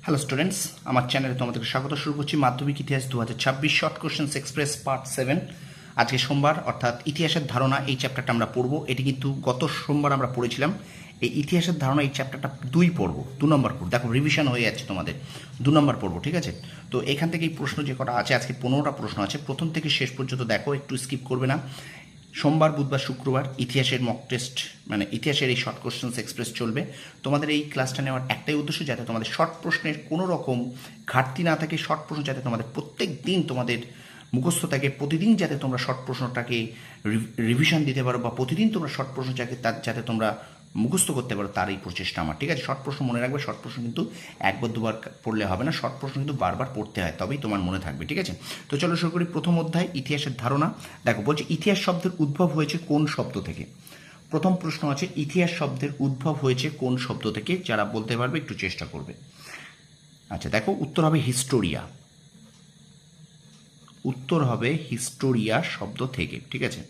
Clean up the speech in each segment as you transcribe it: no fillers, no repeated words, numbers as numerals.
Hello students, আমার চ্যানেলে তোমাদেরকে স্বাগত। শুরু করছি মাধ্যমিক ইতিহাস 2026 শর্ট কোশ্চেন্স এক্সপ্রেস পার্ট 7। আজকে সোমবার, অর্থাৎ ইতিহাসের ধারণা এই চ্যাপ্টারটা আমরা পড়বো। এটি কিন্তু গত সোমবার আমরা পড়েছিলাম। এই ইতিহাসের ধারণা এই চ্যাপ্টারটা 2 পড়বো, 2 নম্বর পড়ব। দেখো রিভিশন হয়ে যাচ্ছে তোমাদের, 2 নম্বর পড়বো, ঠিক আছে? তো এখান থেকে এই প্রশ্ন যে কটা আছে, আজকে 15টা প্রশ্ন আছে, প্রথম থেকে শেষ পর্যন্ত দেখো, একটু স্কিপ করবে না। সোমবার, বুধবার, শুক্রবার ইতিহাসের মক টেস্ট, মানে ইতিহাসের এই শর্ট কোশ্চেন্স এক্সপ্রেস চলবে। তোমাদের এই ক্লাসটা নেওয়ার একটাই উদ্দেশ্য, যাতে তোমাদের শর্ট প্রশ্নের কোনো রকম ঘাটতি না থাকে। শর্ট প্রশ্ন যাতে তোমাদের প্রত্যেক দিন তোমাদের মুখস্থ থাকে, প্রতিদিন যাতে তোমরা শর্ট প্রশ্নটাকে রিভিশন দিতে পারো, বা প্রতিদিন তোমরা শর্ট প্রশ্ন যাতে তোমরা মুখস্থ করতে পারো, তার এই প্রচেষ্টা আমার, ঠিক আছে? শর্ট প্রশ্ন মনে রাখবে, শর্ট প্রশ্ন কিন্তু একবার দুবার পড়লে হবে না, শর্ট প্রশ্ন কিন্তু বারবার পড়তে হয়, তবেই তোমার মনে থাকবে, ঠিক আছে? তো চলো শুরু করি। প্রথম অধ্যায়, ইতিহাসের ধারণা। দেখো বলছে, ইতিহাস শব্দের উদ্ভব হয়েছে কোন শব্দ থেকে? প্রথম প্রশ্ন আছে, ইতিহাস শব্দের উদ্ভব হয়েছে কোন শব্দ থেকে? যারা বলতে পারবে একটু চেষ্টা করবে। আচ্ছা দেখো, উত্তর হবে হিস্টোরিয়া। উত্তর হবে হিস্টোরিয়া শব্দ থেকে, ঠিক আছে?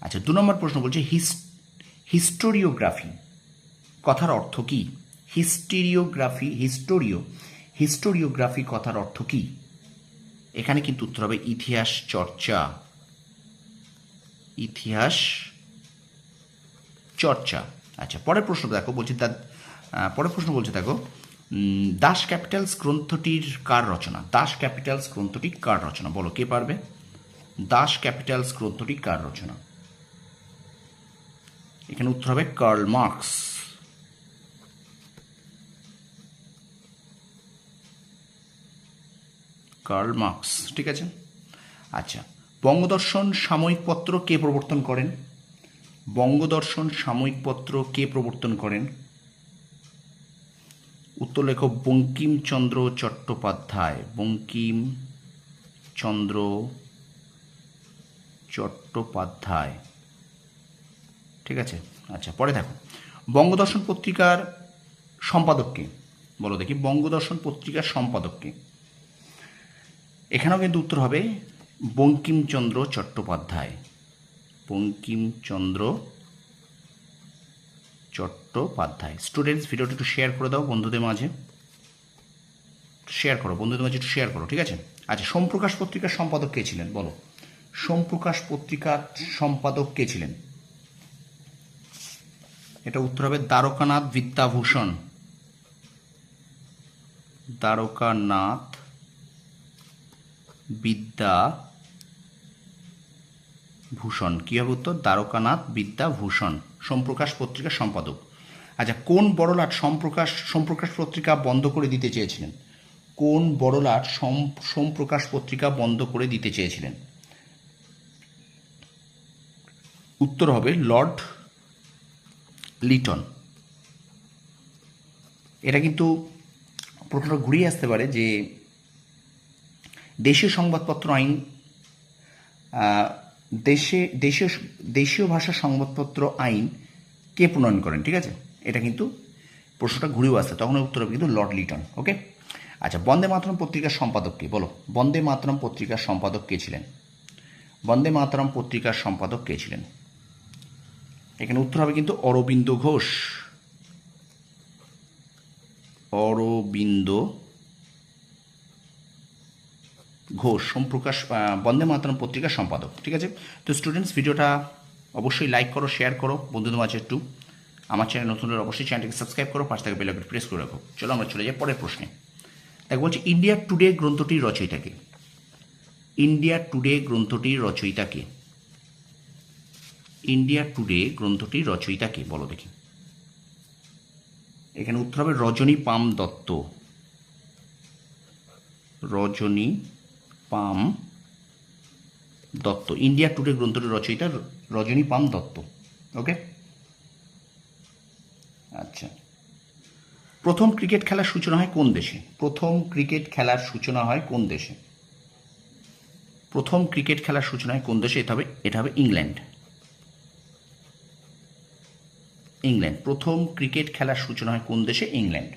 আচ্ছা, 2 নম্বর প্রশ্ন বলছে, হিস্টোরিওগ্রাফি কথার অর্থ কি? হিস্টোরিওগ্রাফি কথার অর্থ কি? এখানে কিন্তু উত্তর হবে ইতিহাস চর্চা। ইতিহাস চর্চা। আচ্ছা, পরের প্রশ্ন দেখো, বলছে পরের প্রশ্ন বলছে দেখো, দাস ক্যাপিটালস গ্রন্থটির কার রচনা? দাস ক্যাপিটালস গ্রন্থটি কার রচনা? বলো, কে পারবে? দাস ক্যাপিটালস গ্রন্থটি কার রচনা? এখানে উত্তর হবে কার্ল মার্কস। কার্ল মার্কস, ঠিক আছে? আচ্ছা, বঙ্গদর্শন সাময়িক পত্র কে প্রবর্তন করেন? বঙ্গদর্শন সাময়িক পত্র কে প্রবর্তন করেন? উত্তর লেখো বঙ্কিমচন্দ্র চট্টোপাধ্যায়। বঙ্কিমচন্দ্র চট্টোপাধ্যায়, ঠিক আছে? আচ্ছা, পরে দেখো, বঙ্গদর্শন পত্রিকার সম্পাদককে? বলো দেখি, বঙ্গদর্শন পত্রিকার সম্পাদককে? এখানেও কিন্তু উত্তর হবে বঙ্কিমচন্দ্র চট্টোপাধ্যায়। বঙ্কিমচন্দ্র চট্টোপাধ্যায়। স্টুডেন্টস, ভিডিওটি একটু শেয়ার করে দাও বন্ধুদের মাঝে, শেয়ার করো বন্ধুদের মাঝে, একটু শেয়ার করো, ঠিক আছে? আচ্ছা, সোমপ্রকাশ পত্রিকার সম্পাদক কে ছিলেন? বলো, সোমপ্রকাশ পত্রিকার সম্পাদক কে ছিলেন? এটা উত্তর হবে দ্বারকানাথ বিদ্যাভূষণ। দ্বারকানাথ বিদ্যাভূষণ। কী হবে উত্তর? দ্বারকানাথ বিদ্যাভূষণ, সোমপ্রকাশ পত্রিকার সম্পাদক। আচ্ছা, কোন বড়লাট সোমপ্রকাশ পত্রিকা বন্ধ করে দিতে চেয়েছিলেন? কোন বড়লাট সোমপ্রকাশ পত্রিকা বন্ধ করে দিতে চেয়েছিলেন? উত্তর হবে লর্ড লিটন। এটা কিন্তু প্রশ্নটা ঘুরিয়ে আসতে পারে যে দেশীয় সংবাদপত্র আইন, দেশীয় ভাষা সংবাদপত্র আইন কে প্রণয়ন করেন, ঠিক আছে? এটা কিন্তু প্রশ্নটা ঘুরেও আসছে, তখন উত্তর হবে কিন্তু লর্ড লিটন। ওকে। আচ্ছা, বন্দে মাতরম পত্রিকার সম্পাদক কে? বলো, বন্দে মাতরম পত্রিকার সম্পাদক কে ছিলেন? বন্দে মাতরম পত্রিকার সম্পাদক কে ছিলেন? এখানে উত্তর হবে কিন্তু অরবিন্দ ঘোষ। অরবিন্দ ঘোষ সোমপ্রকাশ বন্দে মাতরম পত্রিকার সম্পাদক, ঠিক আছে? তো স্টুডেন্টস, ভিডিওটা অবশ্যই লাইক করো, শেয়ার করো বন্ধুদের মাঝে একটু। আমার চ্যানেল নতুন হলে অবশ্যই চ্যানেলটিকে সাবস্ক্রাইব করো, পাশ থেকে বেল আইকন প্রেস করে রাখো। চলো আমরা চলে যাই পরের প্রশ্নে। দেখ বলছি, ইন্ডিয়া টুডে গ্রন্থটির রচয়িতা কে? ইন্ডিয়া টুডে গ্রন্থটির রচয়িতা কে? ইন্ডিয়া টুডে গ্রন্থটির রচয়িতা কে? বলো দেখি। এখানে উত্তর হবে রজনী পাম দত্ত। রজনী পাম দত্ত। ইন্ডিয়া টুডে গ্রন্থটির রচয়িতা রজনী পাম দত্ত। ওকে। আচ্ছা, প্রথম ক্রিকেট খেলার সূচনা হয় কোন দেশে? প্রথম ক্রিকেট খেলার সূচনা হয় কোন দেশে? প্রথম ক্রিকেট খেলার সূচনা হয় কোন দেশে? এটা হবে ইংল্যান্ড। ইংল্যান্ড। প্রথম ক্রিকেট খেলার সূচনা হয় কোন দেশে? ইংল্যান্ড।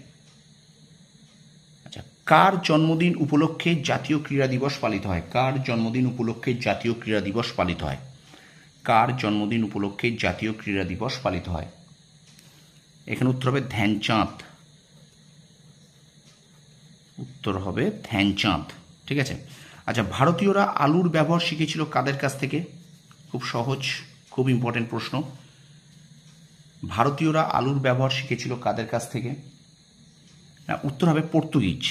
আচ্ছা, কার জন্মদিন উপলক্ষে জাতীয় ক্রীড়া দিবস পালিত হয়? কার জন্মদিন উপলক্ষে জাতীয় ক্রীড়া দিবস পালিত হয়? কার জন্মদিন উপলক্ষে জাতীয় ক্রীড়া দিবস পালিত হয়? এখানে উত্তর হবে ধ্যানচাঁদ। উত্তর হবে ধ্যানচাঁদ। ঠিক আছে। আচ্ছা, ভারতীয়রা আলুর ব্যবহার শিখেছিল কাদের কাছ থেকে? খুব সহজ, খুব ইম্পর্টেন্ট প্রশ্ন। ভারতীয়রা আলুর ব্যবহার শিখেছিল কাদের কাছ থেকে? না, উত্তর হবে পর্তুগিজ।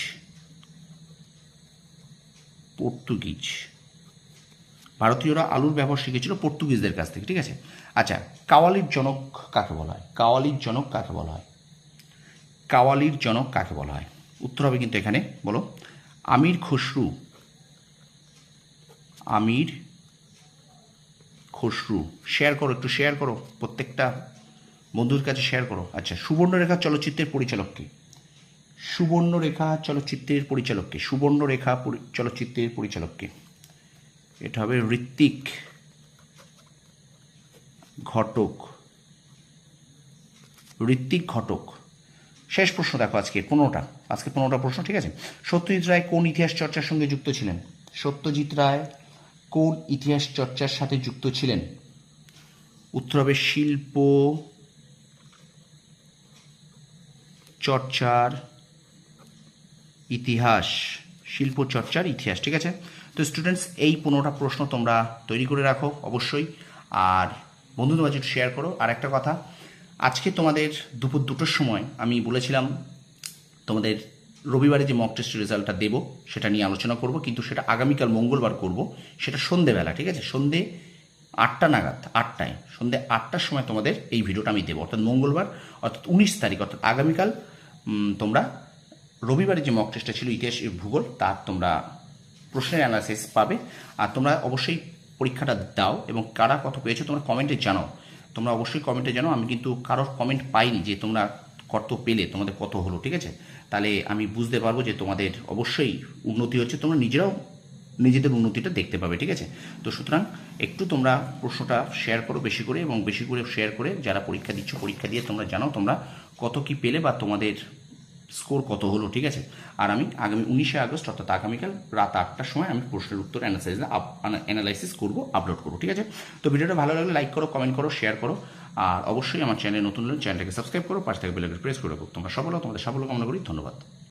পর্তুগিজ। ভারতীয়রা আলুর ব্যবহার শিখেছিল পর্তুগিজদের কাছ থেকে। ঠিক আছে। আচ্ছা, কাওয়ালির জনক কাকে বলা হয়? কাওয়ালির জনক কাকে বলা হয়? কাওয়ালির জনক কাকে বলা হয়? উত্তর হবে কিন্তু এখানে, বলো, আমির খসরু। আমির খসরু। শেয়ার করো, একটু শেয়ার করো, প্রত্যেকটা বন্ধুর কাছে শেয়ার করো। আচ্ছা, সুবর্ণরেখা চলচ্চিত্রের পরিচালক কে? সুবর্ণরেখা চলচ্চিত্রের পরিচালক কে? সুবর্ণরেখা চলচ্চিত্রের পরিচালক কে? এটা হবে ঋত্বিক ঘটক। ঋত্বিক ঘটক। শেষ প্রশ্ন দেখো, আজকে 15টা প্রশ্ন। ঠিক আছে। সত্যজিৎ রায় কোন ইতিহাস চর্চার সঙ্গে যুক্ত ছিলেন? সত্যজিৎ রায় কোন ইতিহাস চর্চার সাথে যুক্ত ছিলেন? উত্তর হবে শিল্প চর্চার ইতিহাস। শিল্প চর্চার ইতিহাস। ঠিক আছে। তো স্টুডেন্টস, এই 15টা প্রশ্ন তোমরা তৈরি করে রাখো অবশ্যই, আর বন্ধুদের মাঝে একটু শেয়ার করো। আর একটা কথা, আজকে তোমাদের দুপুর 2টোর সময় আমি বলেছিলাম তোমাদের রবিবারে যে মক টেস্টের রেজাল্টটা দেবো সেটা নিয়ে আলোচনা করব, কিন্তু সেটা আগামীকাল মঙ্গলবার করব, সেটা সন্ধেবেলা। ঠিক আছে। সন্ধে 8টা নাগাদ, 8টায়, সন্ধে 8টার সময় তোমাদের এই ভিডিওটা আমি দেবো, অর্থাৎ মঙ্গলবার, অর্থাৎ 19 তারিখ, অর্থাৎ আগামীকাল তোমরা রবিবারে যে মক টেস্টটা ছিল ইতিহাস ভূগোল, তার তোমরা প্রশ্নের অ্যানালাইসিস পাবে। আর তোমরা অবশ্যই পরীক্ষাটা দাও, এবং কারা কত পেয়েছো তোমরা কমেন্টে জানাও। তোমরা অবশ্যই কমেন্টে জানাও। আমি কিন্তু কারোর কমেন্ট পাইনি যে তোমরা কত পেলে, তোমাদের কত হলো। ঠিক আছে। তাহলে আমি বুঝতে পারবো যে তোমাদের অবশ্যই উন্নতি হচ্ছে, তোমরা নিজেরাও নিজেদের উন্নতিটা দেখতে পাবে। ঠিক আছে। তো সুতরাং একটু তোমরা প্রশ্নটা শেয়ার করো বেশি করে, এবং বেশি করে শেয়ার করে যারা পরীক্ষা দিচ্ছ, পরীক্ষা দিয়ে তোমরা জানাও তোমরা কত কি পেলে বা তোমাদের স্কোর কত হলো। ঠিক আছে। আর আমি আগামী 19শে আগস্ট, অর্থাৎ আগামীকাল রাত 8টার সময় আমি প্রশ্নের উত্তর অ্যানালাইসিস করবো, আপলোড করবো। ঠিক আছে। তো ভিডিওটা ভালো লাগলে লাইক করো, কমেন্ট করো, শেয়ার করো, আর অবশ্যই আমার চ্যানেলে নতুন হলে চ্যানেলটাকে সাবস্ক্রাইব করো, পাশে থেকে বেল আইকন প্রেস করে রাখো। তোমরা সফল হও, তোমাদের সাফল্য কামনা করি। ধন্যবাদ।